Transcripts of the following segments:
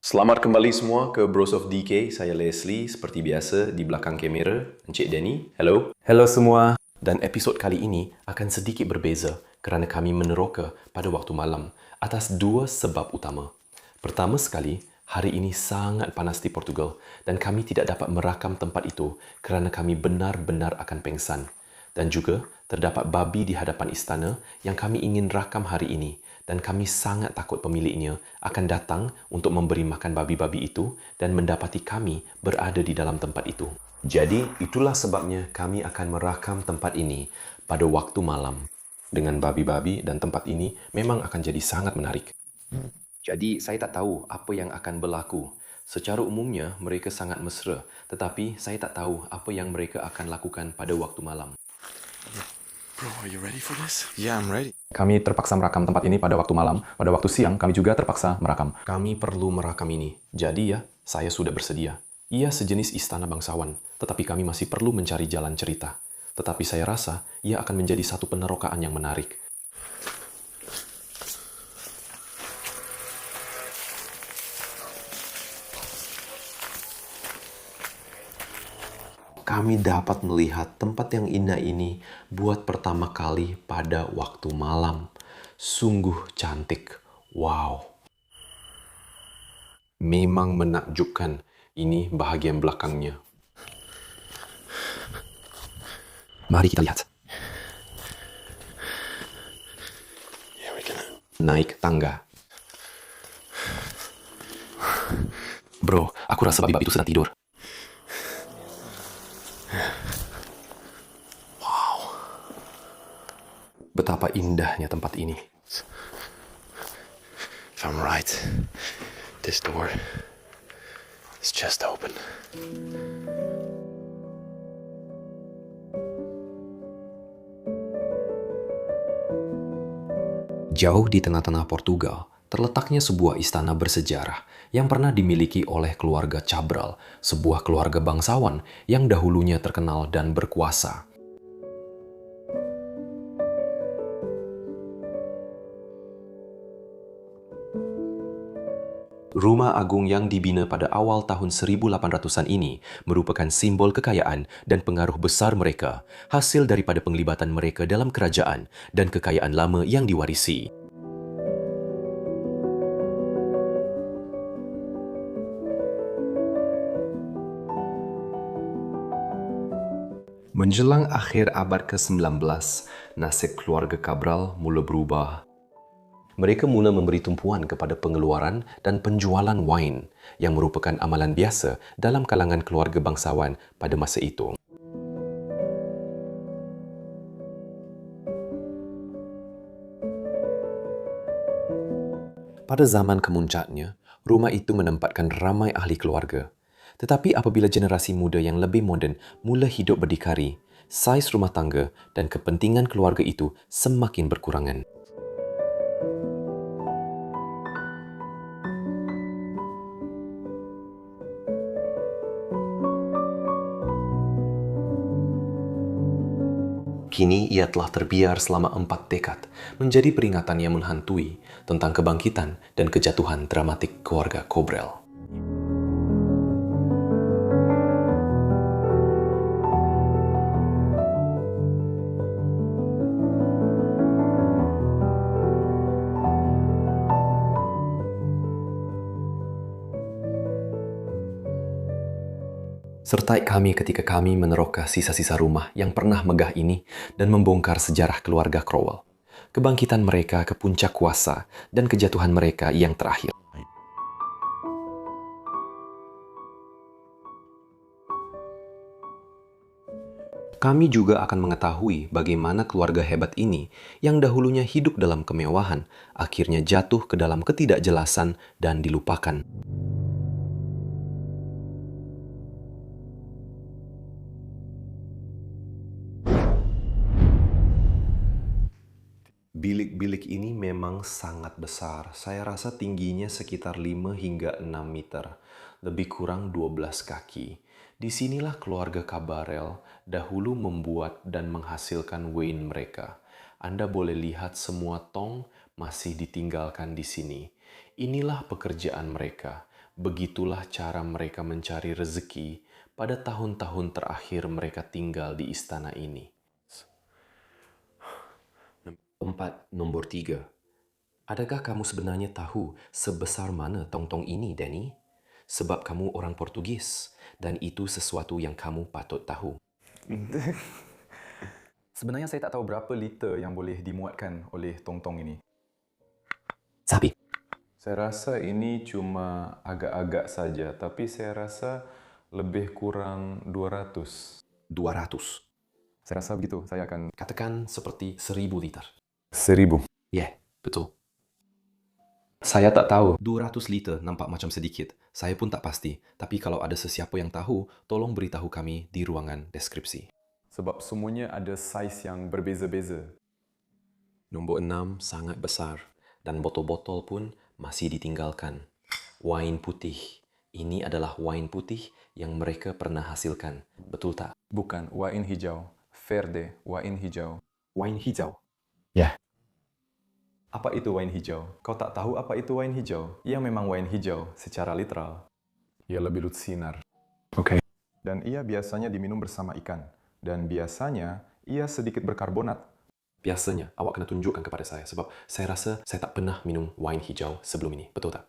Selamat kembali semua ke Bros of DK. Saya Leslie, seperti biasa di belakang kamera, Encik Danny. Hello. Hello semua. Dan episod kali ini akan sedikit berbeza kerana kami meneroka pada waktu malam atas dua sebab utama. Pertama sekali, hari ini sangat panas di Portugal dan kami tidak dapat merakam tempat itu kerana kami benar-benar akan pengsan. Dan juga terdapat babi di hadapan istana yang kami ingin rakam hari ini dan kami sangat takut pemiliknya akan datang untuk memberi makan babi-babi itu dan mendapati kami berada di dalam tempat itu. Jadi, itulah sebabnya kami akan merakam tempat ini pada waktu malam dengan babi-babi dan tempat ini memang akan jadi sangat menarik. Jadi, saya tak tahu apa yang akan berlaku. Secara umumnya, mereka sangat mesra, tetapi saya tak tahu apa yang mereka akan lakukan pada waktu malam. Bro, are you ready for this? Yeah, I'm ready. Kami terpaksa merakam tempat ini pada waktu malam. Pada waktu siang, kami juga terpaksa merakam. Kami perlu merakam ini. Jadi ya, saya sudah bersedia. Ia sejenis istana bangsawan, tetapi kami masih perlu mencari jalan cerita. Tetapi saya rasa ia akan menjadi satu penerokaan yang menarik. Kami dapat melihat tempat yang indah ini buat pertama kali pada waktu malam. Sungguh cantik. Wow. Memang menakjubkan. Ini bahagian belakangnya. Mari kita lihat. Yeah, we're gonna... Naik tangga. Bro, aku rasa babi-babi itu sedang tidur. Wow. Betapa indahnya tempat ini. If I'm right, this door is just open. Jauh di tengah-tengah Portugal, terletaknya sebuah istana bersejarah yang pernah dimiliki oleh keluarga Cabral, sebuah keluarga bangsawan yang dahulunya terkenal dan berkuasa. Rumah agung yang dibina pada awal tahun 1800-an ini merupakan simbol kekayaan dan pengaruh besar mereka, hasil daripada penglibatan mereka dalam kerajaan dan kekayaan lama yang diwarisi. Menjelang akhir abad ke-19, nasib keluarga Cabral mula berubah. Mereka mula memberi tumpuan kepada pengeluaran dan penjualan wine yang merupakan amalan biasa dalam kalangan keluarga bangsawan pada masa itu. Pada zaman kemuncaknya, rumah itu menempatkan ramai ahli keluarga. Tetapi apabila generasi muda yang lebih moden mula hidup berdikari, saiz rumah tangga dan kepentingan keluarga itu semakin berkurangan. Kini ia telah terbiar selama 4 dekad, menjadi peringatan yang menghantui tentang kebangkitan dan kejatuhan dramatik keluarga Cabral. Sertai kami ketika kami meneroka sisa-sisa rumah yang pernah megah ini dan membongkar sejarah keluarga Crowell, kebangkitan mereka ke puncak kuasa dan kejatuhan mereka yang terakhir. Kami juga akan mengetahui bagaimana keluarga hebat ini yang dahulunya hidup dalam kemewahan, akhirnya jatuh ke dalam ketidakjelasan dan dilupakan. Bilik-bilik ini memang sangat besar. Saya rasa tingginya sekitar 5 hingga 6 meter, lebih kurang 12 kaki. Disinilah keluarga Cabral dahulu membuat dan menghasilkan wine mereka. Anda boleh lihat semua tong masih ditinggalkan di sini. Inilah pekerjaan mereka. Begitulah cara mereka mencari rezeki pada tahun-tahun terakhir mereka tinggal di istana ini. Nomor 3. Adakah kamu sebenarnya tahu sebesar mana tong-tong ini, Danny? Sebab kamu orang Portugis, dan itu sesuatu yang kamu patut tahu. Sebenarnya saya tak tahu berapa liter yang boleh dimuatkan oleh tong-tong ini. Sapi. Saya rasa ini cuma agak-agak saja, tapi saya rasa lebih kurang 200. 200. Saya rasa begitu, saya akan... Katakan seperti 1000 liter. 1000. Betul. Saya tak tahu. 200 liter nampak macam sedikit. Saya pun tak pasti. Tapi kalau ada sesiapa yang tahu, tolong beritahu kami di ruangan deskripsi. Sebab semuanya ada saiz yang berbeza-beza. Nombor 6 sangat besar dan botol-botol pun masih ditinggalkan. Wain putih. Ini adalah wain putih yang mereka pernah hasilkan. Betul tak? Bukan, wain hijau. Verde, wain hijau. Wain hijau. Apa itu wain hijau? Kau tak tahu apa itu wain hijau? Ia memang wain hijau secara literal. Ia lebih lutsinar. Oke. Dan ia biasanya diminum bersama ikan. Dan biasanya ia sedikit berkarbonat. Biasanya awak kena tunjukkan kepada saya sebab saya rasa saya tak pernah minum wain hijau sebelum ini. Betul tak?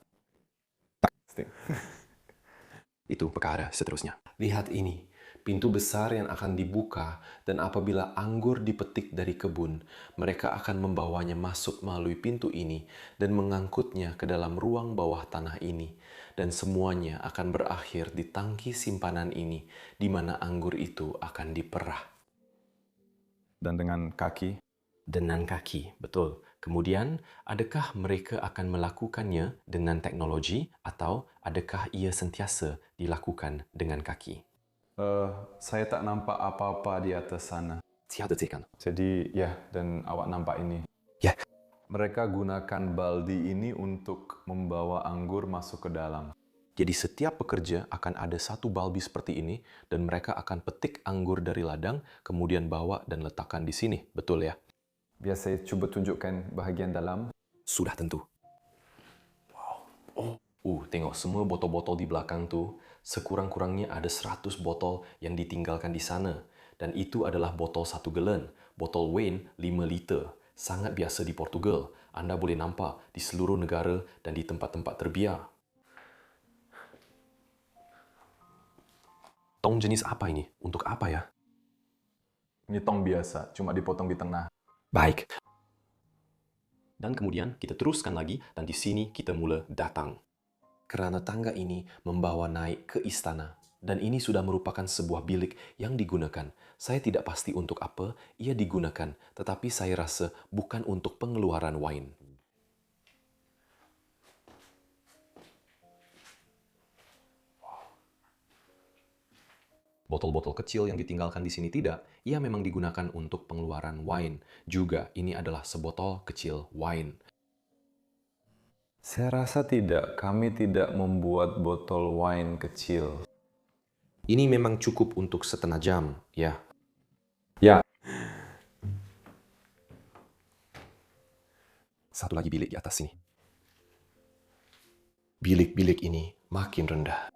Itu perkara seterusnya. Lihat ini. Pintu besar yang akan dibuka dan apabila anggur dipetik dari kebun, mereka akan membawanya masuk melalui pintu ini dan mengangkutnya ke dalam ruang bawah tanah ini. Dan semuanya akan berakhir di tangki simpanan ini, di mana anggur itu akan diperah. Dan dengan kaki. Dengan kaki, betul. Kemudian, adakah mereka akan melakukannya dengan teknologi atau adakah ia sentiasa dilakukan dengan kaki? Saya tak nampak apa-apa di atas sana. Siapa Jadi, ya, dan awak nampak ini. Ya. Mereka gunakan baldi ini untuk membawa anggur masuk ke dalam. Jadi setiap pekerja akan ada satu balbi seperti ini dan mereka akan petik anggur dari ladang, kemudian bawa dan letakkan di sini. Betul ya? Biar saya cuba tunjukkan bahagian dalam. Sudah tentu. Tengok semua botol-botol di belakang tu. Sekurang-kurangnya ada 100 botol yang ditinggalkan di sana. Dan itu adalah botol 1 gallon. Botol Wayne 5 liter. Sangat biasa di Portugal. Anda boleh nampak di seluruh negara dan di tempat-tempat terbiar. Tong jenis apa ini? Untuk apa ya? Ini tong biasa, cuma dipotong di tengah. Baik. Dan kemudian kita teruskan lagi dan di sini kita mula datang. Kerana tangga ini membawa naik ke istana dan ini sudah merupakan sebuah bilik yang digunakan. Saya tidak pasti untuk apa ia digunakan, tetapi saya rasa bukan untuk pengeluaran wine. Botol-botol kecil yang ditinggalkan di sini tidak, ia memang digunakan untuk pengeluaran wine. Juga ini adalah sebotol kecil wine. Saya rasa tidak. Kami tidak membuat botol wine kecil. Ini memang cukup untuk setengah jam, ya. Ya. Satu lagi bilik di atas sini. Bilik-bilik ini makin rendah.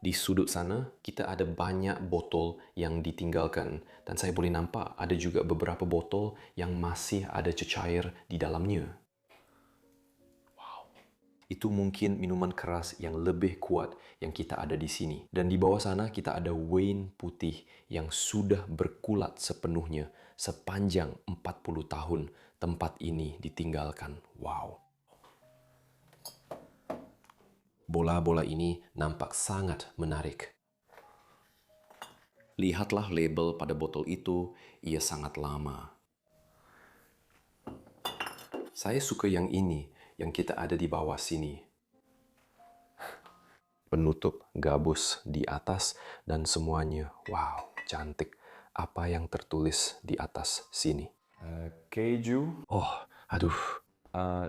Di sudut sana, kita ada banyak botol yang ditinggalkan. Dan saya boleh nampak ada juga beberapa botol yang masih ada cecair di dalamnya. Itu mungkin minuman keras yang lebih kuat yang kita ada di sini. Dan di bawah sana kita ada wine putih yang sudah berkulat sepenuhnya sepanjang 40 tahun tempat ini ditinggalkan. Wow. Bola-bola ini nampak sangat menarik. Lihatlah label pada botol itu, ia sangat lama. Saya suka yang ini, yang kita ada di bawah sini. Penutup gabus di atas dan semuanya. Wow, cantik. Apa yang tertulis di atas sini? Keju. Aduh.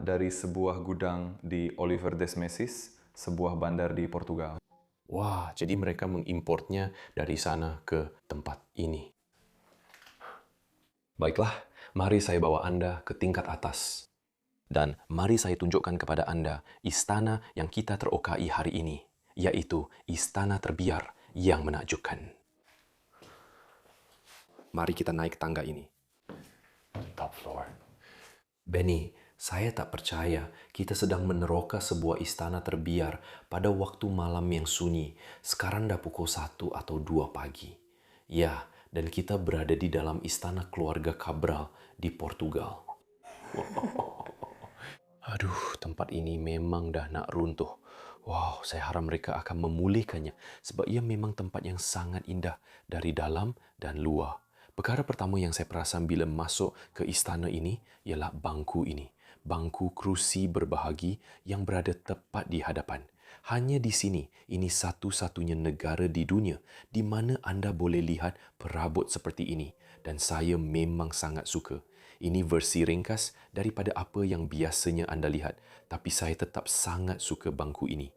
Dari sebuah gudang di Oliver das Mesias, sebuah bandar di Portugal. Wah, jadi mereka mengimportnya dari sana ke tempat ini. Baiklah, mari saya bawa Anda ke tingkat atas. Dan mari saya tunjukkan kepada anda istana yang kita terokai hari ini, yaitu istana terbiar yang menakjubkan. Mari kita naik tangga ini. Top floor. Benny, saya tak percaya kita sedang meneroka sebuah istana terbiar pada waktu malam yang sunyi. Sekarang dah pukul 1 atau 2 pagi. Ya, dan kita berada di dalam istana keluarga Cabral di Portugal. Aduh, tempat ini memang dah nak runtuh. Wow, saya harap mereka akan memulihkannya sebab ia memang tempat yang sangat indah dari dalam dan luar. Perkara pertama yang saya perasan bila masuk ke istana ini ialah bangku ini. Bangku kerusi berbahagi yang berada tepat di hadapan. Hanya di sini, ini satu-satunya negara di dunia di mana anda boleh lihat perabot seperti ini. Dan saya memang sangat suka. Ini versi ringkas daripada apa yang biasanya anda lihat. Tapi saya tetap sangat suka bangku ini.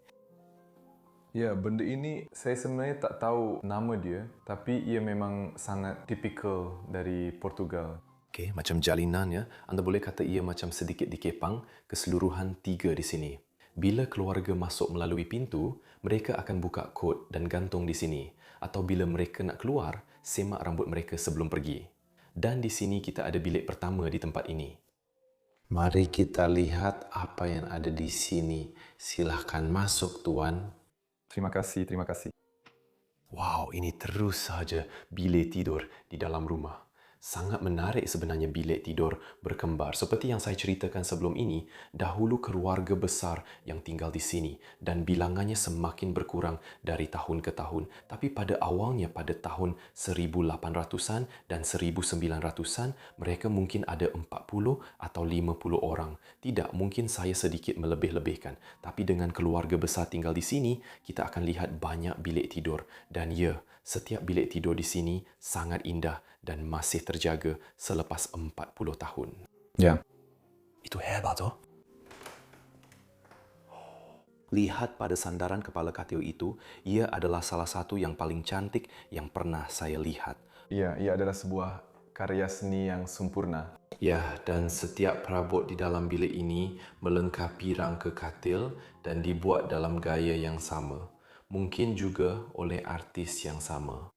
Ya, benda ini saya sebenarnya tak tahu nama dia, tapi ia memang sangat tipikal dari Portugal. Okey, macam jalinan ya. Anda boleh kata ia macam sedikit dikepang, keseluruhan 3 di sini. Bila keluarga masuk melalui pintu, mereka akan buka kod dan gantung di sini. Atau bila mereka nak keluar, semak rambut mereka sebelum pergi. Dan di sini kita ada bilik pertama di tempat ini. Mari kita lihat apa yang ada di sini. Silahkan masuk, Tuan. Terima kasih, terima kasih. Wow, ini terus saja bilik tidur di dalam rumah. Sangat menarik sebenarnya bilik tidur berkembar. Seperti yang saya ceritakan sebelum ini, dahulu keluarga besar yang tinggal di sini dan bilangannya semakin berkurang dari tahun ke tahun. Tapi pada awalnya pada tahun 1800-an dan 1900-an, mereka mungkin ada 40 atau 50 orang. Tidak, mungkin saya sedikit melebih-lebihkan. Tapi dengan keluarga besar tinggal di sini, kita akan lihat banyak bilik tidur. Dan ya, setiap bilik tidur di sini sangat indah dan masih terjaga selepas 40 tahun. Ya. Itu hebat, oh. Lihat pada sandaran kepala katil itu, ia adalah salah satu yang paling cantik yang pernah saya lihat. Ya, ia adalah sebuah karya seni yang sempurna. Ya, dan setiap perabot di dalam bilik ini melengkapi rangka katil dan dibuat dalam gaya yang sama. Mungkin juga oleh artis yang sama.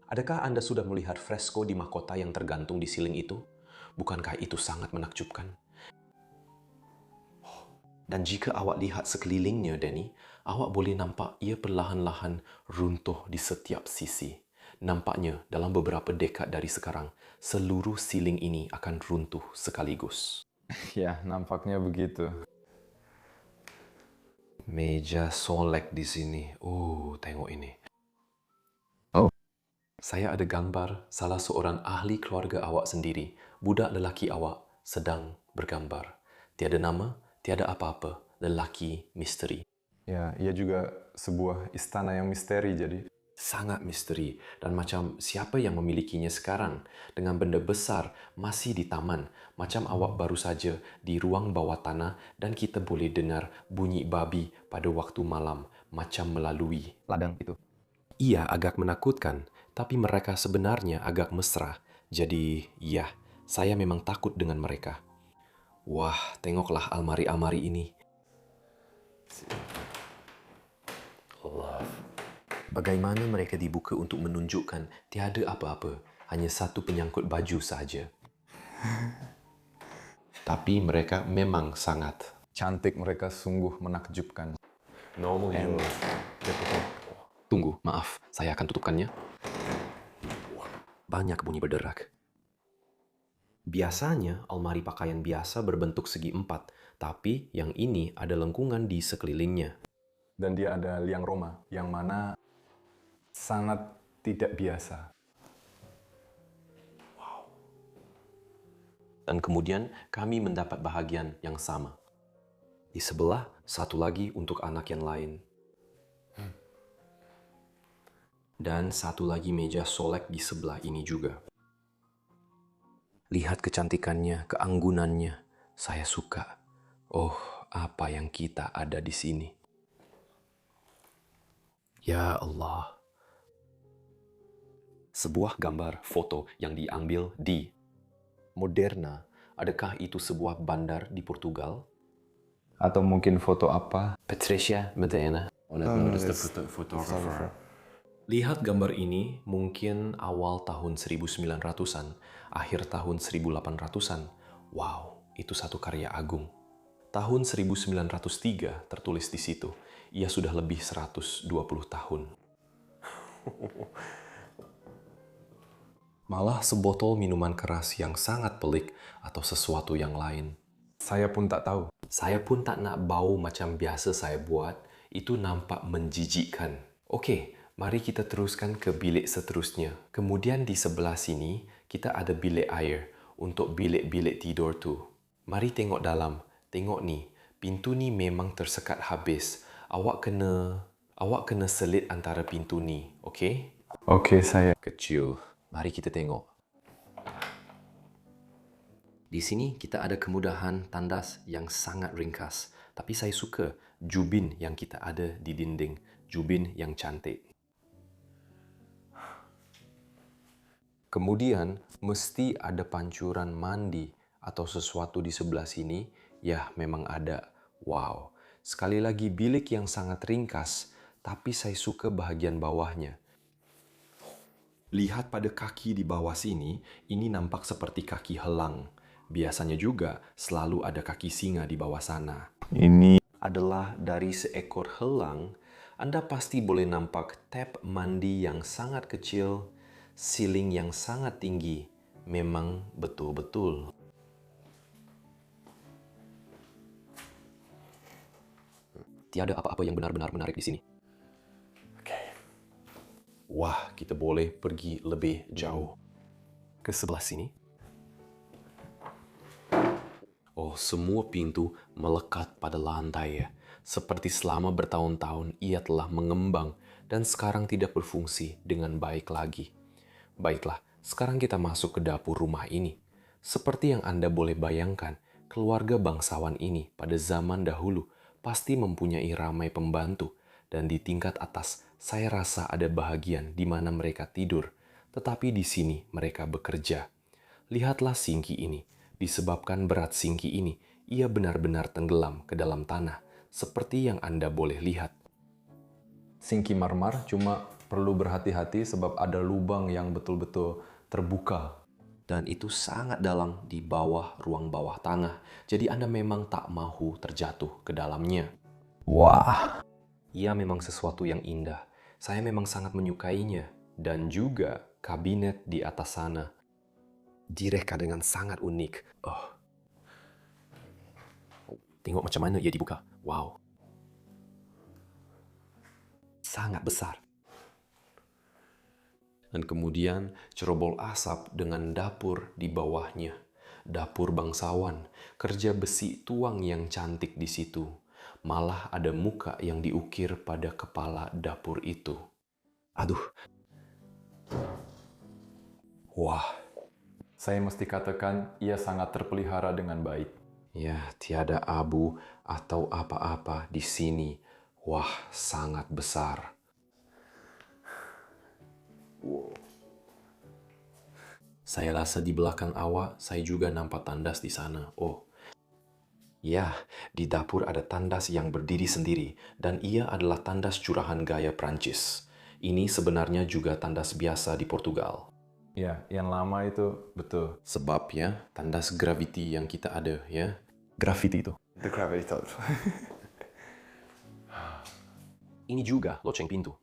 Adakah anda sudah melihat fresko di mahkota yang tergantung di siling itu? Bukankah itu sangat menakjubkan? Dan jika awak lihat sekelilingnya, Danny, awak boleh nampak ia perlahan-lahan runtuh di setiap sisi. Nampaknya dalam beberapa dekad dari sekarang, seluruh siling ini akan runtuh sekaligus. Ya, nampaknya begitu. Meja solek di sini. Tengok ini. Oh. Saya ada gambar salah seorang ahli keluarga awak sendiri, budak lelaki awak, sedang bergambar. Tiada nama, tiada apa-apa, lelaki misteri. Ya, ia juga sebuah istana yang misteri jadi. Sangat misteri dan macam siapa yang memilikinya sekarang dengan benda besar masih di taman macam awak baru saja di ruang bawah tanah dan kita boleh dengar bunyi babi pada waktu malam macam melalui Ladang itu. Ia agak menakutkan tapi mereka sebenarnya agak mesra. Jadi ya, saya memang takut dengan mereka. Wah, tengoklah almari-almari ini. Bagaimana mereka dibuka untuk menunjukkan tiada apa-apa, hanya satu penyangkut baju saja. Tapi mereka memang sangat Cantik, mereka sungguh menakjubkan. normal. Tunggu, maaf, saya akan tutupkannya. Banyak bunyi berderak. Biasanya almari pakaian biasa berbentuk segi empat, tapi yang ini ada lengkungan di sekelilingnya. Dan dia ada liang Roma, yang mana sangat tidak biasa. Dan kemudian kami mendapat bahagian yang sama. Di sebelah, satu lagi untuk anak yang lain. Dan satu lagi meja solek di sebelah ini juga. Lihat kecantikannya, keanggunannya. Saya suka. Oh, apa yang kita ada di sini. Ya Allah. Sebuah gambar foto yang diambil di Moderna Adakah itu sebuah bandar di Portugal? Atau mungkin foto apa? Patricia Medina. Photographer. Lihat gambar ini mungkin awal tahun 1900-an, akhir tahun 1800-an. Wow, itu satu karya agung. Tahun 1903 tertulis di situ. Ia sudah lebih 120 tahun. Malah sebotol minuman keras yang sangat pelik atau sesuatu yang lain. Saya pun tak tahu. Saya pun tak nak bau macam biasa saya buat. Itu nampak menjijikkan. Okey, mari kita teruskan ke bilik seterusnya. Kemudian di sebelah sini, kita ada bilik air untuk bilik-bilik tidur tu. Mari tengok dalam. Tengok ni. Pintu ni memang tersekat habis. Awak kena selit antara pintu ni. Okey? Okey, saya. Kecil. Mari kita tengok. Di sini kita ada kemudahan tandas yang sangat ringkas. Tapi saya suka jubin yang kita ada di dinding. Jubin yang cantik. Kemudian, mesti ada pancuran mandi atau sesuatu di sebelah sini. Ya, memang ada. Wow. Sekali lagi bilik yang sangat ringkas. Tapi saya suka bahagian bawahnya. Lihat pada kaki di bawah sini, ini nampak seperti kaki helang. Biasanya juga selalu ada kaki singa di bawah sana. Ini Adalah dari seekor helang. Anda pasti boleh nampak tap mandi yang sangat kecil, siling yang sangat tinggi. Memang betul-betul. Tiada apa-apa yang benar-benar menarik di sini. Wah, kita boleh pergi lebih jauh. Ke sebelah sini. Oh, semua pintu melekat pada lantai ya. Seperti selama bertahun-tahun ia telah mengembang dan sekarang tidak berfungsi dengan baik lagi. Baiklah, sekarang kita masuk ke dapur rumah ini. Seperti yang Anda boleh bayangkan, keluarga bangsawan ini pada zaman dahulu pasti mempunyai ramai pembantu. Dan di tingkat atas, saya rasa ada bahagian di mana mereka tidur. Tetapi di sini mereka bekerja. Lihatlah singki ini. Disebabkan berat singki ini, ia benar-benar tenggelam ke dalam tanah. Seperti yang Anda boleh lihat. singki marmar, cuma perlu berhati-hati sebab ada lubang yang betul-betul terbuka. Dan itu sangat dalam di bawah ruang bawah tanah. Jadi Anda memang tak mahu terjatuh ke dalamnya. Wah. Ia memang sesuatu yang indah. Saya memang sangat menyukainya. Dan juga kabinet di atas sana. Direka dengan sangat unik. Tengok macam mana ia dibuka. Wow. Sangat besar. Dan kemudian cerobol asap dengan dapur di bawahnya. Dapur bangsawan, kerja besi tuang yang cantik di situ. Malah ada muka yang diukir pada kepala dapur itu. Aduh. Wah. Saya mesti katakan ia sangat terpelihara dengan baik. Ya, tiada abu atau apa-apa di sini. Wah, sangat besar. Wow. Saya rasa di belakang awak, saya juga nampak tandas di sana. Oh. Ya, di dapur ada tandas yang berdiri sendiri dan ia adalah tandas curahan gaya Prancis. Ini sebenarnya juga tandas biasa di Portugal. Ya, yang lama itu betul. Sebabnya tandas gravity yang kita ada, ya. Graffiti itu. The gravity touch. Ini juga loceng pintu.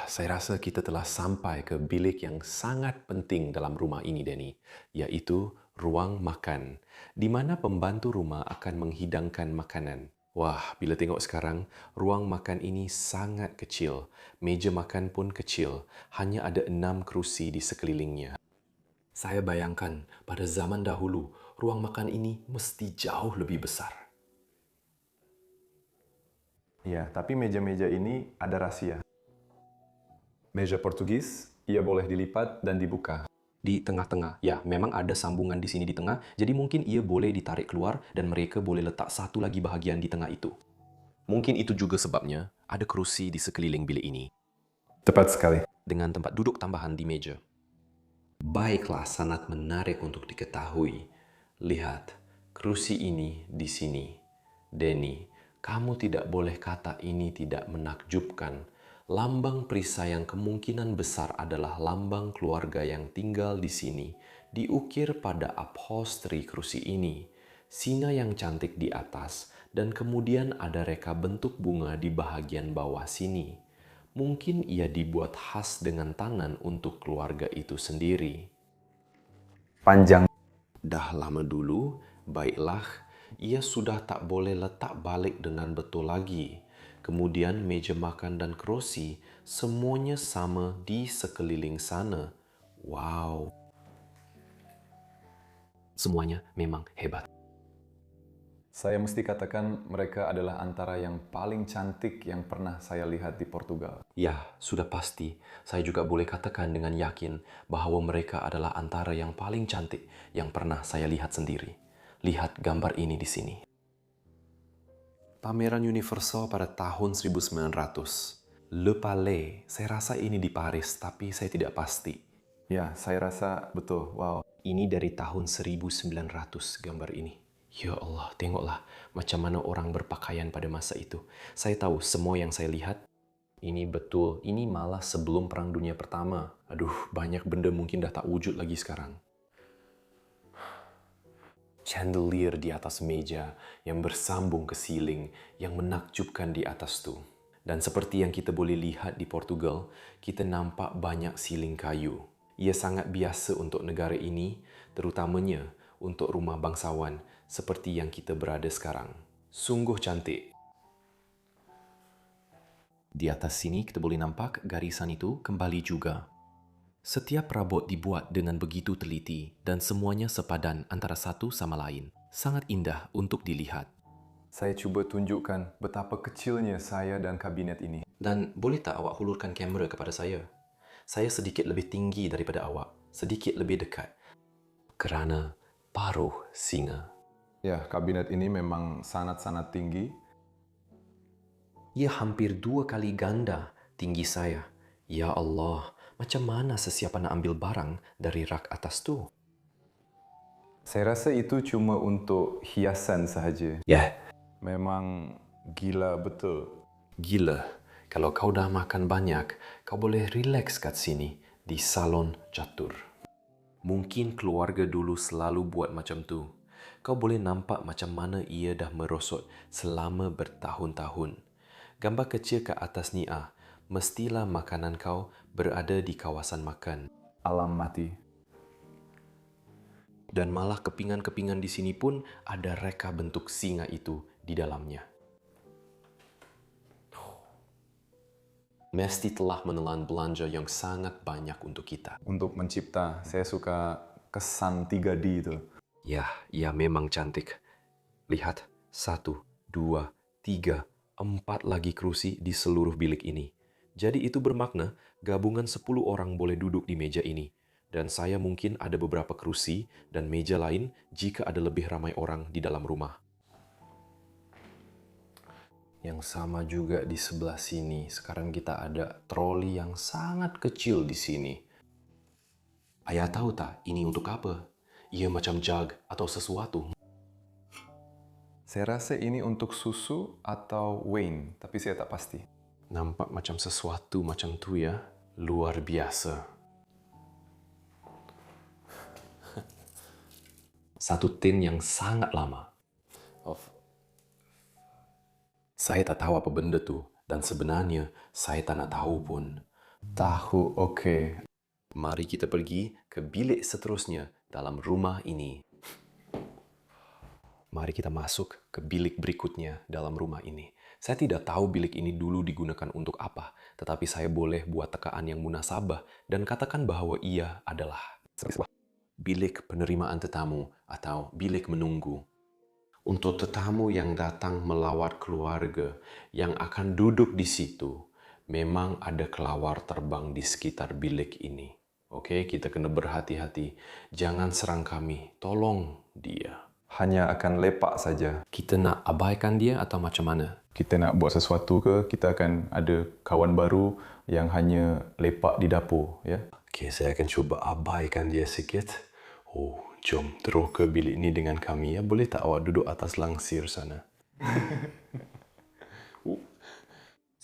Saya rasa kita telah sampai ke bilik yang sangat penting dalam rumah ini, Danny, yaitu ruang makan, di mana pembantu rumah akan menghidangkan makanan. Wah, bila tengok sekarang, ruang makan ini sangat kecil. Meja makan pun kecil. Hanya ada 6 kerusi di sekelilingnya. Saya bayangkan, pada zaman dahulu, ruang makan ini mesti jauh lebih besar. Ya, tapi meja-meja ini ada rahasia. Meja Portugis, ia boleh dilipat dan dibuka. Di tengah-tengah, ya memang ada sambungan di sini di tengah, jadi mungkin ia boleh ditarik keluar dan mereka boleh letak satu lagi bahagian di tengah itu. Mungkin itu juga sebabnya ada kerusi di sekeliling bilik ini. Tepat sekali. Dengan tempat duduk tambahan di meja. Baiklah, sangat menarik untuk diketahui. Lihat, kerusi ini di sini. Denny, kamu tidak boleh kata ini tidak menakjubkan. Lambang perisai yang kemungkinan besar adalah lambang keluarga yang tinggal di sini, diukir pada upholstery kerusi ini. Singa yang cantik di atas, dan kemudian ada reka bentuk bunga di bahagian bawah sini. Mungkin ia dibuat khas dengan tangan untuk keluarga itu sendiri. Panjang. Dah lama dulu, baiklah, ia sudah tak boleh letak balik dengan betul lagi. Kemudian meja makan dan kerusi, semuanya sama di sekeliling sana. Wow. Semuanya memang hebat. Saya mesti katakan mereka adalah antara yang paling cantik yang pernah saya lihat di Portugal. Ya, sudah pasti. Saya juga boleh katakan dengan yakin bahwa mereka adalah antara yang paling cantik yang pernah saya lihat sendiri. Lihat gambar ini di sini. Pameran Universal pada tahun 1900. Le Palais, saya rasa ini di Paris, tapi saya tidak pasti. Ya, saya rasa betul. Wow. Ini dari tahun 1900 gambar ini. Ya Allah, tengoklah macam mana orang berpakaian pada masa itu. Saya tahu semua yang saya lihat, ini betul, ini malah sebelum Perang Dunia Pertama. Aduh, banyak benda mungkin dah tak wujud lagi sekarang. Chandelier di atas meja yang bersambung ke siling yang menakjubkan di atas tu. Dan seperti yang kita boleh lihat di Portugal, kita nampak banyak siling kayu. Ia sangat biasa untuk negara ini, terutamanya untuk rumah bangsawan seperti yang kita berada sekarang. Sungguh cantik. Di atas sini kita boleh nampak garisan itu kembali juga. Setiap perabot dibuat dengan begitu teliti dan semuanya sepadan antara satu sama lain. Sangat indah untuk dilihat. Saya cuba tunjukkan betapa kecilnya saya dan kabinet ini. Dan boleh tak awak hulurkan kamera kepada saya? Saya sedikit lebih tinggi daripada awak, sedikit lebih dekat. Kerana paruh singa. Ya, kabinet ini memang sangat-sangat tinggi. Ia hampir 2 kali ganda tinggi saya. Ya Allah, macam mana sesiapa nak ambil barang dari rak atas tu? Saya rasa itu cuma untuk hiasan sahaja. Ya, Memang gila betul. gila. Kalau kau dah makan banyak, kau boleh relax kat sini di salon catur. Mungkin keluarga dulu selalu buat macam tu. Kau boleh nampak macam mana ia dah merosot selama bertahun-tahun. Gambar kecil ke atas ni mestilah makanan kau berada di kawasan makan. Alam mati. Dan malah kepingan-kepingan di sini pun ada reka bentuk singa itu di dalamnya. Mesti telah menelan belanja yang sangat banyak untuk kita. Untuk mencipta, saya suka kesan 3D itu. Ya, ia memang cantik. Lihat, 1, 2, 3, 4 lagi kerusi di seluruh bilik ini. Jadi itu bermakna gabungan 10 orang boleh duduk di meja ini. Dan saya mungkin ada beberapa kerusi dan meja lain jika ada lebih ramai orang di dalam rumah. Yang sama juga di sebelah sini. Sekarang kita ada troli yang sangat kecil di sini. Ayah tahu tak ini untuk apa? Ia macam jug atau sesuatu. Saya rasa ini untuk susu atau wine, tapi saya tak pasti. Nampak macam sesuatu macam tu ya. Luar biasa. Satu tin yang sangat lama. Saya tak tahu apa benda tu. Dan sebenarnya saya tak nak tahu pun. Tahu, okey. Mari kita pergi ke bilik seterusnya dalam rumah ini. Mari kita masuk ke bilik berikutnya dalam rumah ini. Saya tidak tahu bilik ini dulu digunakan untuk apa, tetapi saya boleh buat tekaan yang munasabah dan katakan bahwa ia adalah bilik penerimaan tetamu atau bilik menunggu. Untuk tetamu yang datang melawat keluarga yang akan duduk di situ, memang ada kelawar terbang di sekitar bilik ini. Okey, kita kena berhati-hati. Jangan serang kami. Tolong dia. Hanya akan lepak saja. Kita nak abaikan dia atau macam mana? Kita nak buat sesuatu ke, kita akan ada kawan baru yang hanya lepak di dapur, ya. Okey, saya akan cuba abaikan dia sikit. Oh, jom terus ke bilik ni dengan kami ya. Boleh tak awak duduk atas langsir sana?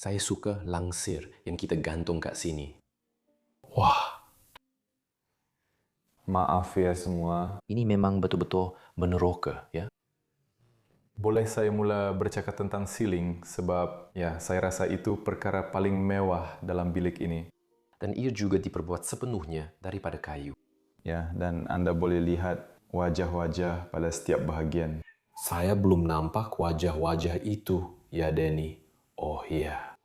Saya suka langsir yang kita gantung kat sini. Wah, Maaf ya semua. Ini memang betul-betul meneroka, ya. Boleh saya mula bercakap tentang ceiling sebab ya saya rasa itu perkara paling mewah dalam bilik ini. Dan ia juga diperbuat sepenuhnya daripada kayu. Ya, dan Anda boleh lihat wajah-wajah pada setiap bahagian. saya belum nampak wajah-wajah itu, ya Danny. Oh iya.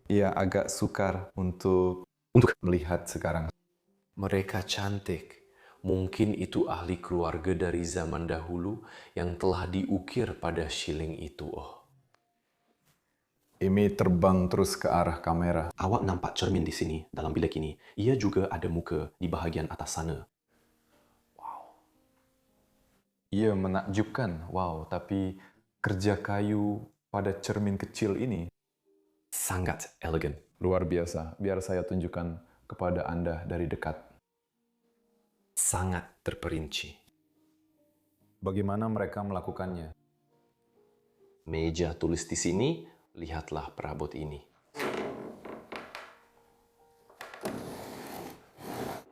Ia agak sukar untuk melihat sekarang. Mereka cantik. Mungkin itu ahli keluarga dari zaman dahulu yang telah diukir pada shilling itu. Oh. Amy terbang terus ke arah kamera. Awak nampak cermin di sini, dalam bilik ini. Ia juga ada muka di bahagian atas sana. Ia menakjubkan. Wow, tapi kerja kayu pada cermin kecil ini Sangat elegan. luar biasa. Biar saya tunjukkan kepada Anda dari dekat. Sangat terperinci. Bagaimana mereka melakukannya? Meja tulis di sini, lihatlah perabot ini.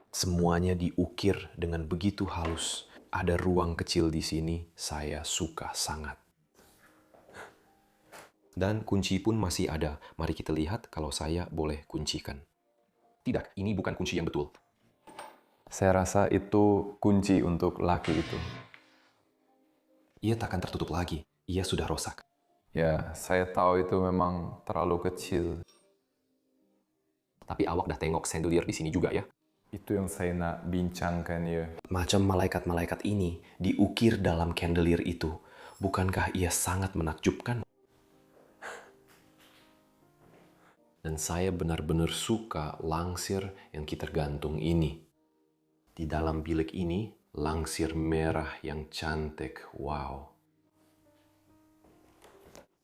Semuanya diukir dengan begitu halus. Ada ruang kecil di sini, saya suka sangat. Dan kunci pun masih ada. Mari kita lihat kalau saya boleh kuncikan. Tidak, ini bukan kunci yang betul. Saya rasa itu kunci untuk laki itu. Ia takkan tertutup lagi. Ia sudah rosak. Ya, saya tahu itu memang terlalu kecil. Tapi awak dah tengok chandelier di sini juga ya. Itu yang saya nak bincangkan ya. Macam malaikat-malaikat ini diukir dalam chandelier itu. Bukankah ia sangat menakjubkan? Dan saya benar-benar suka langsir yang kita gantung ini. Di dalam bilik ini, langsir merah yang cantik. Wow.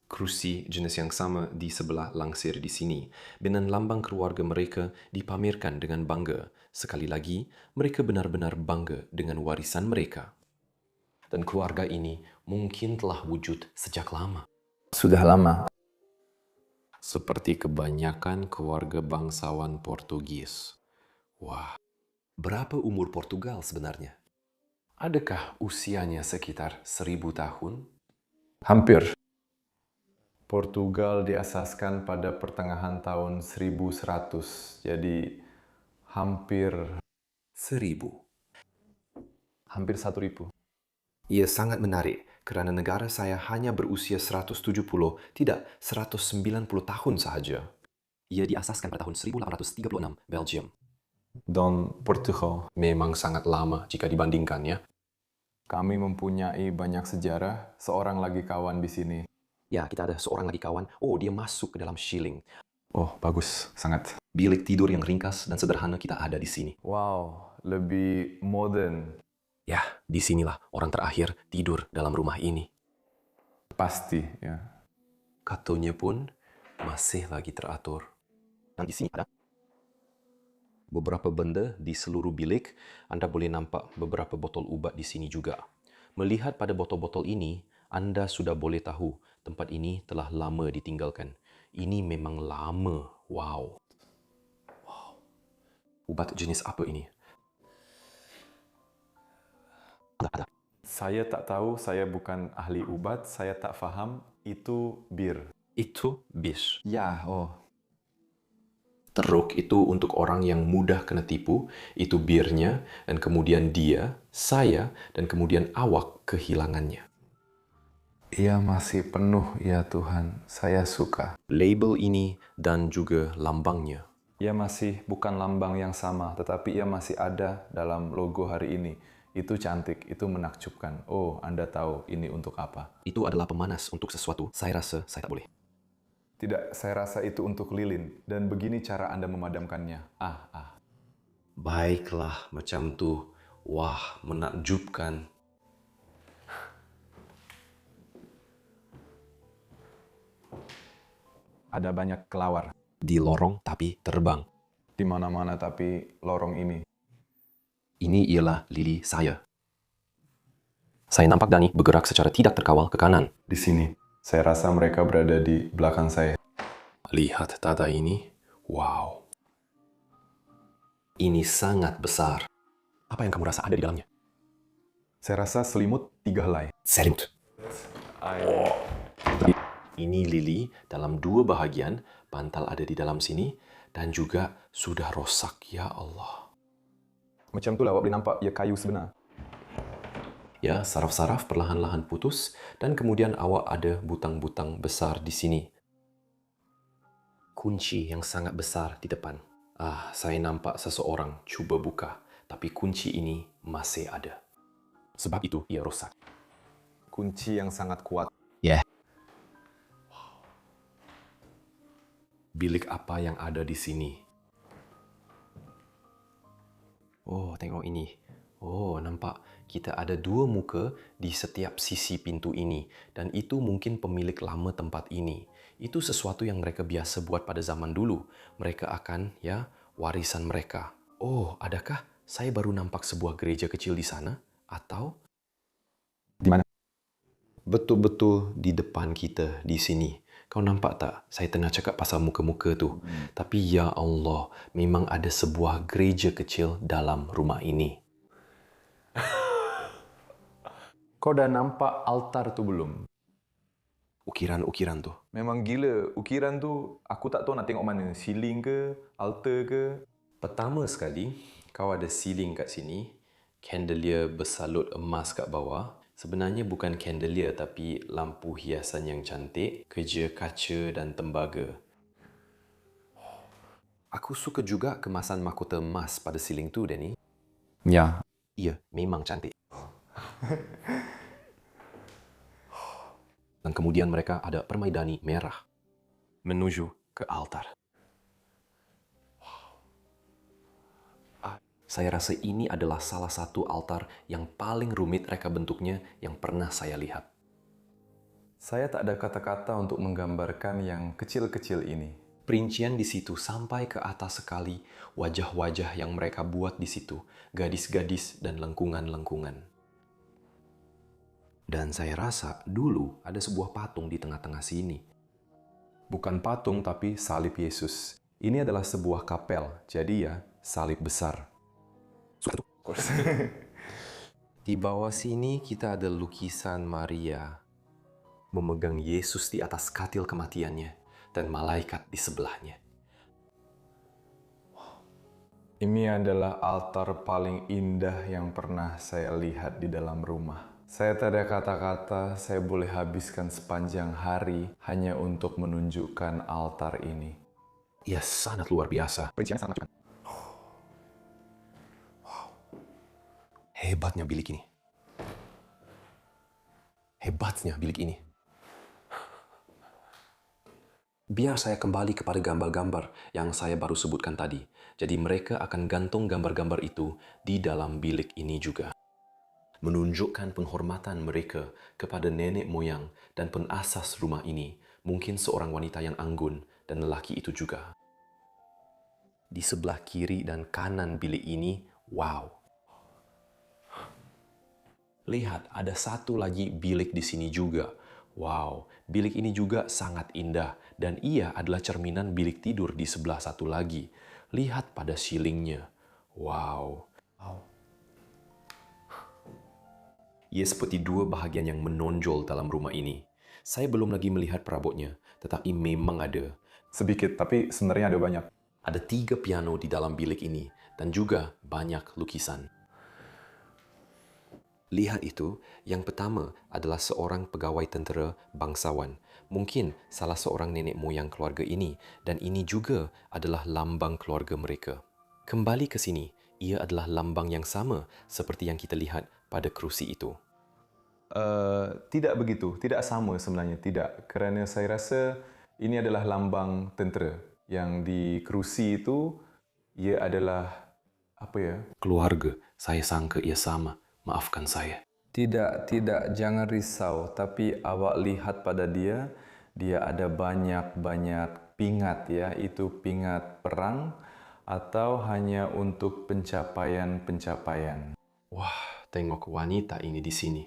Kerusi jenis yang sama di sebelah langsir di sini. Dengan lambang keluarga mereka dipamerkan dengan bangga. Sekali lagi, mereka benar-benar bangga dengan warisan mereka. Dan keluarga ini mungkin telah wujud sejak lama. Sudah lama. Seperti kebanyakan keluarga bangsawan Portugis. Wah, berapa umur Portugal sebenarnya? Adakah usianya sekitar 1000 tahun? Hampir. Portugal diasaskan pada pertengahan tahun 1100. Jadi hampir 1000. 1000. Ia sangat menarik kerana negara saya hanya berusia 170, tidak 190 tahun sahaja. Ia diasaskan pada tahun 1836, Belgium. Don Portugal. Memang sangat lama jika dibandingkan ya. Kami mempunyai banyak sejarah. Seorang lagi kawan di sini. Ya, kita ada seorang lagi kawan. Oh, dia masuk ke dalam shilling. Oh, bagus. Sangat. Bilik tidur yang ringkas dan sederhana kita ada di sini. Wow, lebih modern. Ya, disinilah orang terakhir tidur dalam rumah ini. Pasti, ya. Katonya pun masih lagi teratur. Dan di sini ada beberapa benda di seluruh bilik. Anda boleh nampak beberapa botol ubat di sini juga. Melihat pada botol-botol ini, Anda sudah boleh tahu tempat ini telah lama ditinggalkan. Ini memang lama. Wow. Ubat jenis apa ini? Ada. Saya tak tahu, saya bukan ahli ubat, saya tak faham. Itu bir. Itu bis. Ya, oh. Teruk itu untuk orang yang mudah kena tipu, itu birnya, dan kemudian dia, saya, dan kemudian awak kehilangannya. Ia masih penuh, ya Tuhan. Saya suka. Label ini dan juga lambangnya. Ia masih bukan lambang yang sama, tetapi ia masih ada dalam logo hari ini. Itu cantik, itu menakjubkan. Oh, Anda tahu ini untuk apa. Itu adalah pemanas untuk sesuatu. Saya rasa saya tak boleh. Tidak, saya rasa itu untuk lilin. Dan begini cara Anda memadamkannya. Baiklah, macam tu. Wah, menakjubkan. Ada banyak kelawar. Di lorong tapi terbang. di mana-mana tapi lorong ini. Ini ialah lili saya. Saya nampak Dani bergerak secara tidak terkawal ke kanan. Di sini, saya rasa mereka berada di belakang saya. Lihat tata ini. Wow. Ini sangat besar. Apa yang kamu rasa ada di dalamnya? Saya rasa selimut 3 helai. Selimut. Ini lili dalam 2 bahagian, bantal ada di dalam sini, dan juga sudah rosak, ya Allah. Macam itulah awak boleh nampak ia kayu sebenar. Ya, saraf-saraf perlahan-lahan putus, dan kemudian awak ada butang-butang besar di sini. Kunci yang sangat besar di depan. Saya nampak seseorang cuba buka, tapi kunci ini masih ada. Sebab itu ia rosak. Kunci yang sangat kuat. Bilik apa yang ada di sini? Oh, tengok ini. Oh, nampak kita ada 2 muka di setiap sisi pintu ini. Dan itu mungkin pemilik lama tempat ini. Itu sesuatu yang mereka biasa buat pada zaman dulu. Mereka akan, warisan mereka. Oh, adakah saya baru nampak sebuah gereja kecil di sana? Atau Di mana? betul-betul di depan kita di sini. Kau nampak tak? Saya tengah cakap pasal muka-muka tu. Tapi ya Allah, memang ada sebuah gereja kecil dalam rumah ini. Kau dah nampak altar tu belum? Ukiran-ukiran tu. Memang gila. Ukiran tu, aku tak tahu nak tengok mana. Ceiling ke? Altar ke? Pertama sekali, kau ada ceiling kat sini. Chandelier bersalut emas kat bawah. Sebenarnya bukan chandelier tapi lampu hiasan yang cantik, kerja kaca dan tembaga. Aku suka juga kemasan mahkota emas pada siling tu, Danny. Ya. Ya, memang cantik. Dan kemudian mereka ada permaidani merah menuju ke altar. Saya rasa ini adalah salah satu altar yang paling rumit reka bentuknya yang pernah saya lihat. Saya tak ada kata-kata untuk menggambarkan yang kecil-kecil ini. Perincian di situ sampai ke atas sekali, wajah-wajah yang mereka buat di situ, gadis-gadis dan lengkungan-lengkungan. Dan saya rasa dulu ada sebuah patung di tengah-tengah sini. Bukan patung tapi salib Yesus. Ini adalah sebuah kapel, jadi ya salib besar. Di bawah sini kita ada lukisan Maria memegang Yesus di atas katil kematiannya dan malaikat di sebelahnya. Ini adalah altar paling indah yang pernah saya lihat di dalam rumah. Saya tak ada kata-kata, saya boleh habiskan sepanjang hari hanya untuk menunjukkan altar ini. Ia sangat luar biasa. Perinciannya sangat cepat. Hebatnya bilik ini. Hebatnya bilik ini. Biar saya kembali kepada gambar-gambar yang saya baru sebutkan tadi. Jadi mereka akan gantung gambar-gambar itu di dalam bilik ini juga. Menunjukkan penghormatan mereka kepada nenek moyang dan penasas rumah ini. Mungkin seorang wanita yang anggun dan lelaki itu juga. Di sebelah kiri dan kanan bilik ini, wow. Lihat, ada satu lagi bilik di sini juga. Wow, bilik ini juga sangat indah dan ia adalah cerminan bilik tidur di sebelah satu lagi. Lihat pada ceilingnya. Wow. Ia seperti 2 bahagian yang menonjol dalam rumah ini. Saya belum lagi melihat perabotnya, tetapi memang ada. Sedikit, tapi sebenarnya ada banyak. Ada 3 piano di dalam bilik ini dan juga banyak lukisan. Lihat itu, yang pertama adalah seorang pegawai tentera bangsawan. Mungkin salah seorang nenek moyang keluarga ini dan ini juga adalah lambang keluarga mereka. Kembali ke sini, ia adalah lambang yang sama seperti yang kita lihat pada kerusi itu. Tidak begitu, tidak sama sebenarnya, tidak. Kerana saya rasa ini adalah lambang tentera. Yang di kerusi itu, ia adalah, Keluarga, saya sangka ia sama. Maafkan saya. Tidak, jangan risau. Tapi awak lihat pada dia, dia ada banyak-banyak pingat ya. Itu pingat perang atau hanya untuk pencapaian-pencapaian? Wah, tengok wanita ini di sini.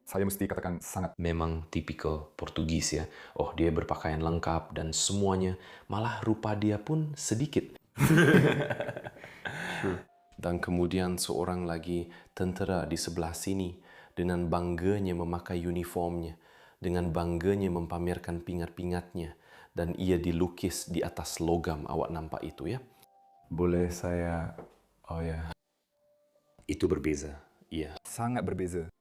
Saya mesti katakan sangat. Memang tipikal Portugis ya. Oh, dia berpakaian lengkap dan semuanya. Malah rupa dia pun sedikit. Dan kemudian seorang lagi tentera di sebelah sini dengan bangganya memakai uniformnya, dengan bangganya mempamerkan pingat-pingatnya, dan ia dilukis di atas logam. Awak nampak itu ya? Boleh saya... Oh ya, Itu berbeza. Iya. sangat berbeza.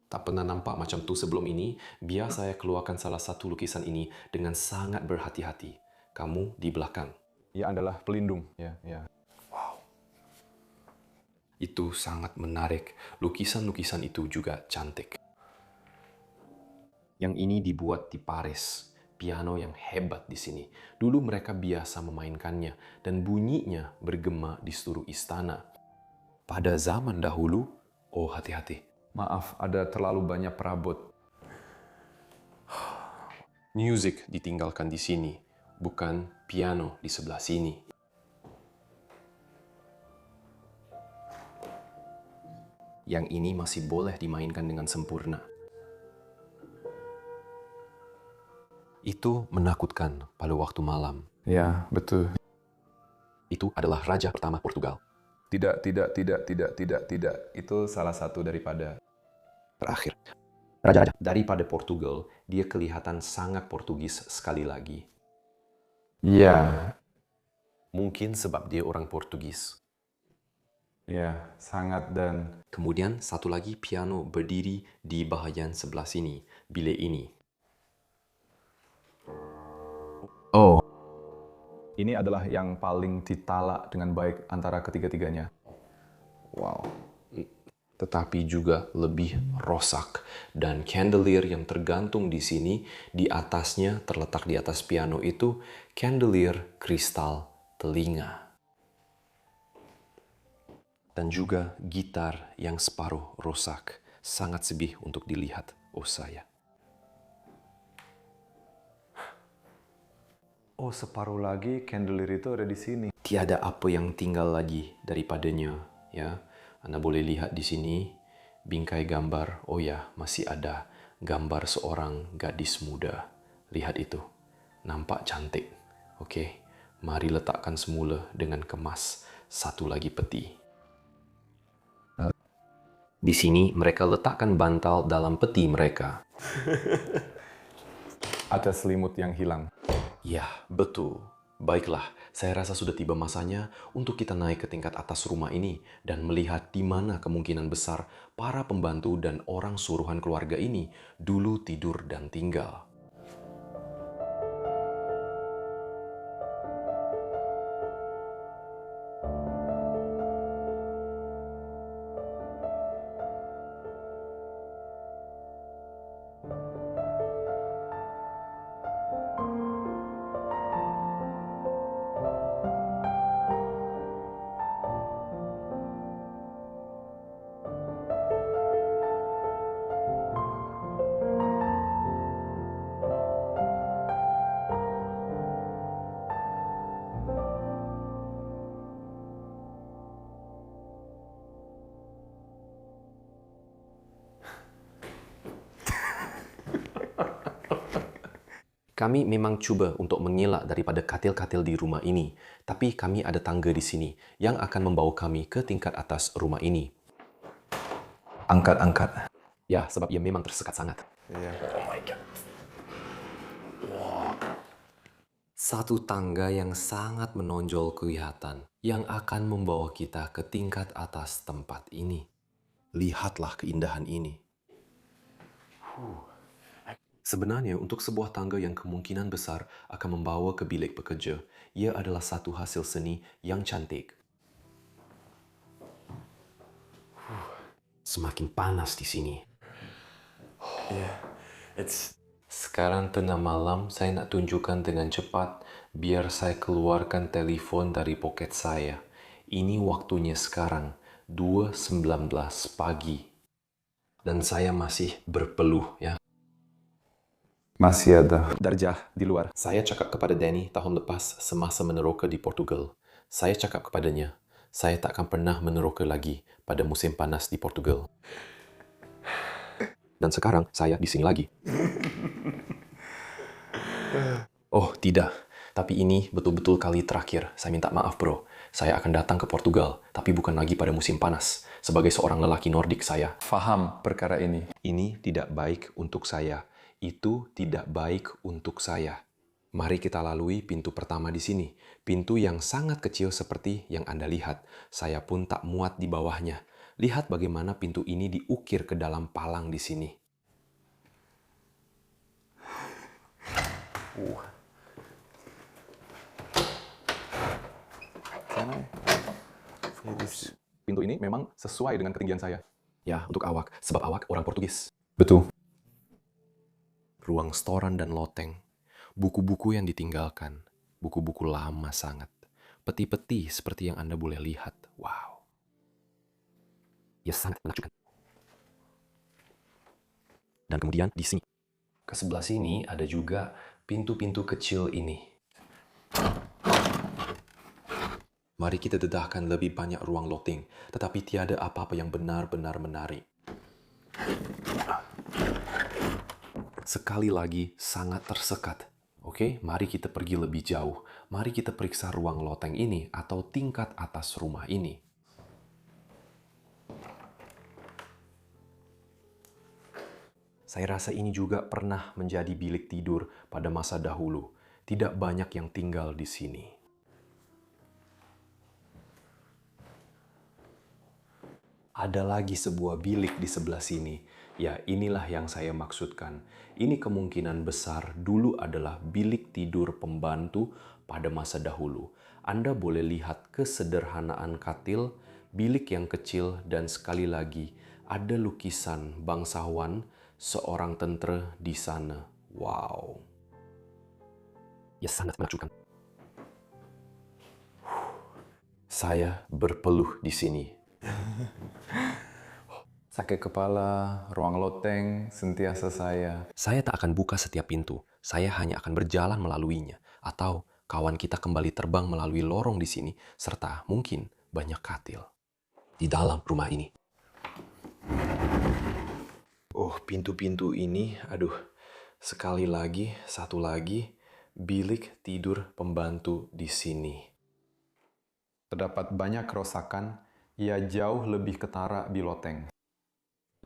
Tak pernah nampak macam tu sebelum ini. Biar saya keluarkan salah satu lukisan ini dengan sangat berhati-hati. Kamu di belakang. Ia adalah pelindung. Ya, ya. Itu sangat menarik. Lukisan-lukisan itu juga cantik. Yang ini dibuat di Paris. Piano yang hebat di sini. Dulu mereka biasa memainkannya dan bunyinya bergema di seluruh istana. Pada zaman dahulu, oh hati-hati. Maaf, ada terlalu banyak perabot. Music ditinggalkan di sini, bukan piano di sebelah sini. Yang ini masih boleh dimainkan dengan sempurna. Itu menakutkan pada waktu malam. Ya, betul. Itu adalah raja pertama Portugal. Tidak. Itu salah satu daripada... Terakhir, raja-raja daripada Portugal, dia kelihatan sangat Portugis sekali lagi. Ya. Mungkin sebab dia orang Portugis. Ya, sangat dan... Kemudian satu lagi piano berdiri di bahagian sebelah sini, bilik ini. Oh. Ini adalah yang paling ditalak dengan baik antara ketiga-tiganya. Wow. Tetapi juga lebih rosak. Dan chandelier yang tergantung di sini, di atasnya terletak di atas piano itu chandelier kristal telinga. Dan juga gitar yang separuh rosak. Sangat sedih untuk dilihat. Oh saya. Oh, separuh lagi candelier itu ada di sini. Tiada apa yang tinggal lagi daripadanya, ya. Anda boleh lihat di sini bingkai gambar. Oh ya, masih ada gambar seorang gadis muda. Lihat itu. Nampak cantik. Okey. Mari letakkan semula dengan kemas satu lagi peti. Di sini mereka letakkan bantal dalam peti mereka. Ada selimut yang hilang. Ya, betul. Baiklah, saya rasa sudah tiba masanya untuk kita naik ke tingkat atas rumah ini dan melihat di mana kemungkinan besar para pembantu dan orang suruhan keluarga ini dulu tidur dan tinggal. Kami memang cuba untuk mengelak daripada katil-katil di rumah ini, tapi kami ada tangga di sini yang akan membawa kami ke tingkat atas rumah ini. Angkat. Ya, sebab ia memang tersekat sangat. Iya. Oh my God. Wow. Satu tangga yang sangat menonjol kelihatan yang akan membawa kita ke tingkat atas tempat ini. Lihatlah keindahan ini. Sebenarnya untuk sebuah tangga yang kemungkinan besar akan membawa ke bilik pekerja, ia adalah satu hasil seni yang cantik. Semakin panas di sini. Sekarang tengah malam, saya nak tunjukkan dengan cepat biar saya keluarkan telefon dari poket saya. Ini waktunya sekarang, 2.19 pagi. Dan saya masih berpeluh ya. Masih ada. Darjah di luar. Saya cakap kepada Danny tahun lepas semasa meneroka di Portugal. Saya cakap kepadanya, saya tak akan pernah meneroka lagi pada musim panas di Portugal. Dan sekarang saya di sini lagi. Oh, tidak. Tapi ini betul-betul kali terakhir. Saya minta maaf, bro. Saya akan datang ke Portugal, tapi bukan lagi pada musim panas. Sebagai seorang lelaki Nordik saya. Faham perkara ini. Ini tidak baik untuk saya. Itu tidak baik untuk saya. Mari kita lalui pintu pertama di sini. Pintu yang sangat kecil seperti yang Anda lihat. Saya pun tak muat di bawahnya. Lihat bagaimana pintu ini diukir ke dalam palang di sini. Pintu ini memang sesuai dengan ketinggian saya. Ya, untuk awak. Sebab awak orang Portugis. Betul. Ruang setoran dan loteng. Buku-buku yang ditinggalkan. Buku-buku lama sangat. Peti-peti seperti yang Anda boleh lihat. Wow. Ya, sangat menakjubkan. Dan kemudian di sini. Ke sebelah sini ada juga pintu-pintu kecil ini. Mari kita dedahkan lebih banyak ruang loteng, tetapi tiada apa-apa yang benar-benar menarik. Sekali lagi, sangat tersekat. Oke, mari kita pergi lebih jauh. Mari kita periksa ruang loteng ini atau tingkat atas rumah ini. Saya rasa ini juga pernah menjadi bilik tidur pada masa dahulu. Tidak banyak yang tinggal di sini. Ada lagi sebuah bilik di sebelah sini. Ya, inilah yang saya maksudkan. Ini kemungkinan besar dulu adalah bilik tidur pembantu pada masa dahulu. Anda boleh lihat kesederhanaan katil, bilik yang kecil, dan sekali lagi ada lukisan bangsawan seorang tentara di sana. Wow. Ya, sangat menakjubkan. Saya berpeluh di sini. Sakit kepala, ruang loteng, sentiasa saya. Saya tak akan buka setiap pintu. Saya hanya akan berjalan melaluinya. Atau kawan kita kembali terbang melalui lorong di sini, serta mungkin banyak katil di dalam rumah ini. Oh, pintu-pintu ini, aduh. Sekali lagi, satu lagi, bilik tidur pembantu di sini. Terdapat banyak kerusakan, ia jauh lebih ketara di loteng.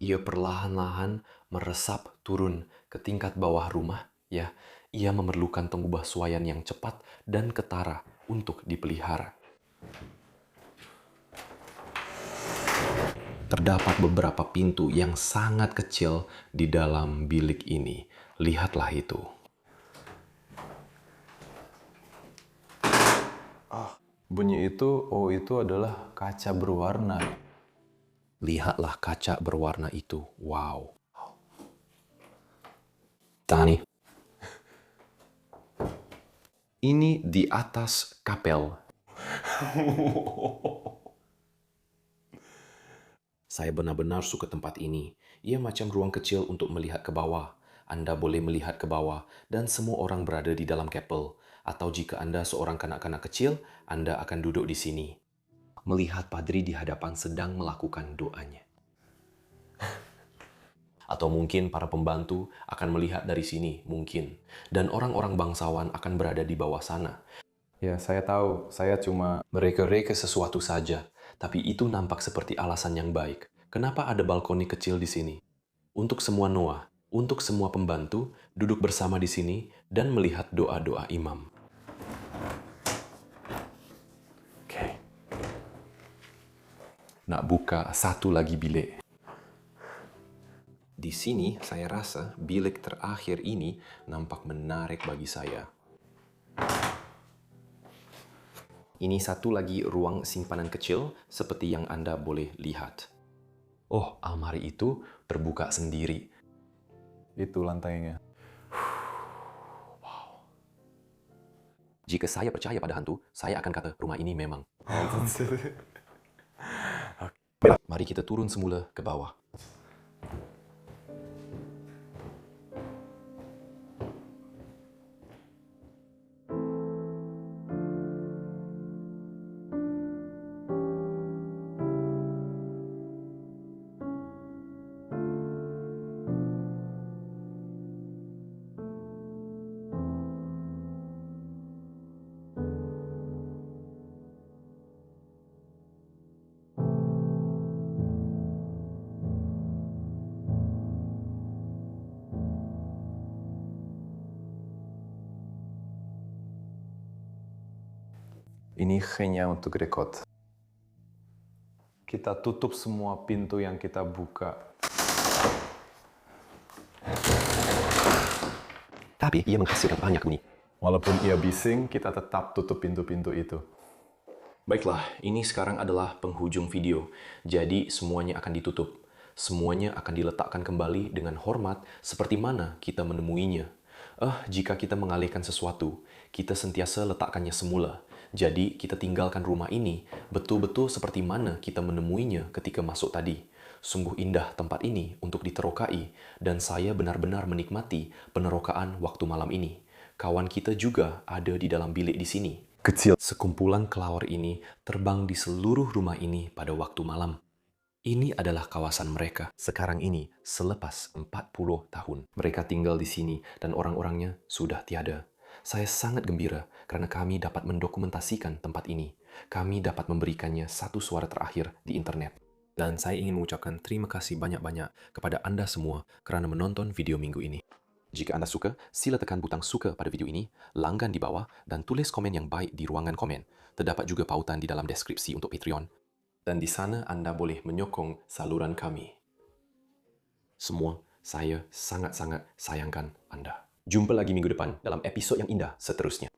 Ia perlahan-lahan meresap turun ke tingkat bawah rumah. Ya, ia memerlukan pengubahsuaian yang cepat dan ketara untuk dipelihara. Terdapat beberapa pintu yang sangat kecil di dalam bilik ini. Lihatlah itu. Bunyi itu, itu adalah kaca berwarna. Lihatlah kaca berwarna itu. Wow. Tani. Ini di atas kapel. Saya benar-benar suka tempat ini. Ia macam ruang kecil untuk melihat ke bawah. Anda boleh melihat ke bawah dan semua orang berada di dalam kapel. Atau jika Anda seorang kanak-kanak kecil, Anda akan duduk di sini. Melihat padri di hadapan sedang melakukan doanya. Atau mungkin para pembantu akan melihat dari sini, mungkin. Dan orang-orang bangsawan akan berada di bawah sana. Ya, saya tahu. Saya cuma... Mereka-reka sesuatu saja, tapi itu nampak seperti alasan yang baik. Kenapa ada balkoni kecil di sini? Untuk semua Noah, untuk semua pembantu, duduk bersama di sini dan melihat doa-doa imam. Oke. Nak buka satu lagi bilik. Di sini saya rasa bilik terakhir ini nampak menarik bagi saya. Ini satu lagi ruang simpanan kecil seperti yang Anda boleh lihat. Oh, almari itu terbuka sendiri. Itu lantainya. Wow. Jika saya percaya pada hantu, saya akan kata rumah ini memang. Mari kita turun semula ke bawah. Ini hanya untuk rekod. Kita tutup semua pintu yang kita buka. Tapi ia menghasilkan banyak bunyi. Walaupun ia bising, kita tetap tutup pintu-pintu itu. Baiklah, ini sekarang adalah penghujung video. Jadi semuanya akan ditutup. Semuanya akan diletakkan kembali dengan hormat seperti mana kita menemuinya. Jika kita mengalihkan sesuatu, kita sentiasa letakkannya semula. Jadi kita tinggalkan rumah ini betul-betul seperti mana kita menemuinya ketika masuk tadi. Sungguh indah tempat ini untuk diterokai dan saya benar-benar menikmati penerokaan waktu malam ini. Kawan kita juga ada di dalam bilik di sini. Kecil. Sekumpulan kelawar ini terbang di seluruh rumah ini pada waktu malam. Ini adalah kawasan mereka sekarang ini selepas 40 tahun. Mereka tinggal di sini dan orang-orangnya sudah tiada. Saya sangat gembira karena kami dapat mendokumentasikan tempat ini. Kami dapat memberikannya satu suara terakhir di internet. Dan saya ingin mengucapkan terima kasih banyak-banyak kepada Anda semua kerana menonton video minggu ini. Jika Anda suka, sila tekan butang suka pada video ini, langgan di bawah dan tulis komen yang baik di ruangan komen. Terdapat juga pautan di dalam deskripsi untuk Patreon. Dan di sana Anda boleh menyokong saluran kami. Semua, saya sangat-sangat sayangkan Anda. Jumpa lagi minggu depan dalam episod yang indah seterusnya.